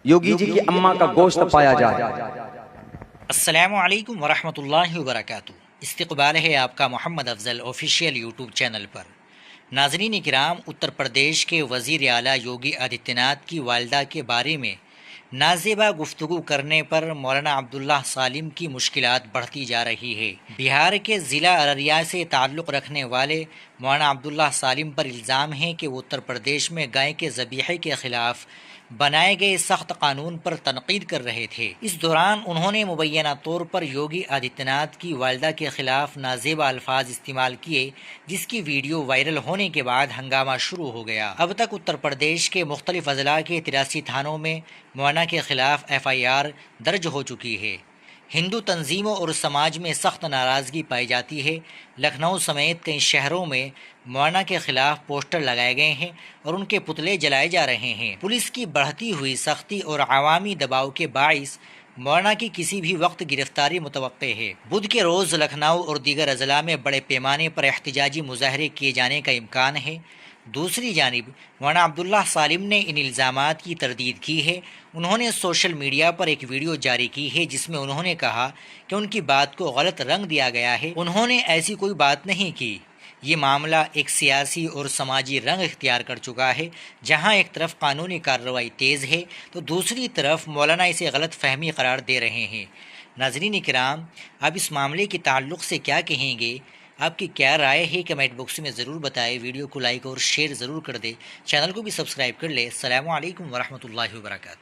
योगी जी की अम्मा का गोश्त पाया जाए। अस्सलामु अलैकुम वरहमतुल्लाहि वबरकातुहू। इस्तक़बाल है आपका Mohammad Afzal official YouTube channel पर। नाज़रीन किराम, उत्तर प्रदेश के वज़ीर आला योगी आदित्यनाथ की वालिदा के बारे में नाज़ेबा गुफ्तगू करने पर मौलाना अब्दुल्ला सालिम की मुश्किलात बढ़ती जा रही है। बिहार के ज़िला अररिया से ताल्लुक़ रखने वाले मौलाना अब्दुल्ला सालिम पर इल्ज़ाम है कि वो उत्तर प्रदेश में गाय के ज़बीहे के ख़िलाफ़ बनाए गए सख्त कानून पर तनकीद कर रहे थे। इस दौरान उन्होंने मुबैना तौर पर योगी आदित्यनाथ की वालिदा के खिलाफ नाजेबा अल्फाज इस्तेमाल किए, जिसकी वीडियो वायरल होने के बाद हंगामा शुरू हो गया। अब तक उत्तर प्रदेश के मुख्तलिफ अजला के 83 थानों में मौलाना के खिलाफ FIR दर्ज हो चुकी है। हिंदू तंजीमों और समाज में सख्त नाराज़गी पाई जाती है। लखनऊ समेत कई शहरों में मौलाना के खिलाफ पोस्टर लगाए गए हैं और उनके पुतले जलाए जा रहे हैं। पुलिस की बढ़ती हुई सख्ती और अवामी दबाव के बाइस मौलाना की किसी भी वक्त गिरफ्तारी मुतवक्के है। बुध के रोज़ लखनऊ और दीगर अजला में बड़े पैमाने पर एहतजाजी मुजाहरे किए जाने का इम्कान है। दूसरी जानिब मौलाना अब्दुल्ला सालिम ने इन इल्ज़ामात की तरदीद की है। उन्होंने सोशल मीडिया पर एक वीडियो जारी की है जिसमें उन्होंने कहा कि उनकी बात को गलत रंग दिया गया है। उन्होंने ऐसी कोई बात नहीं की। ये मामला एक सियासी और समाजी रंग इख्तियार कर चुका है, जहां एक तरफ कानूनी कार्रवाई तेज़ है तो दूसरी तरफ मौलाना इसे गलत फहमी करार दे रहे हैं। नाज़रीन किराम, आप इस मामले के ताल्लुक़ से क्या कहेंगे? आपकी क्या राय है? कमेंट बॉक्स में ज़रूर बताएं। वीडियो को लाइक और शेयर ज़रूर कर दें। चैनल को भी सब्सक्राइब कर लें। अस्सलामु अलैकुम वरहमतुल्लाहि वबरकातुहू।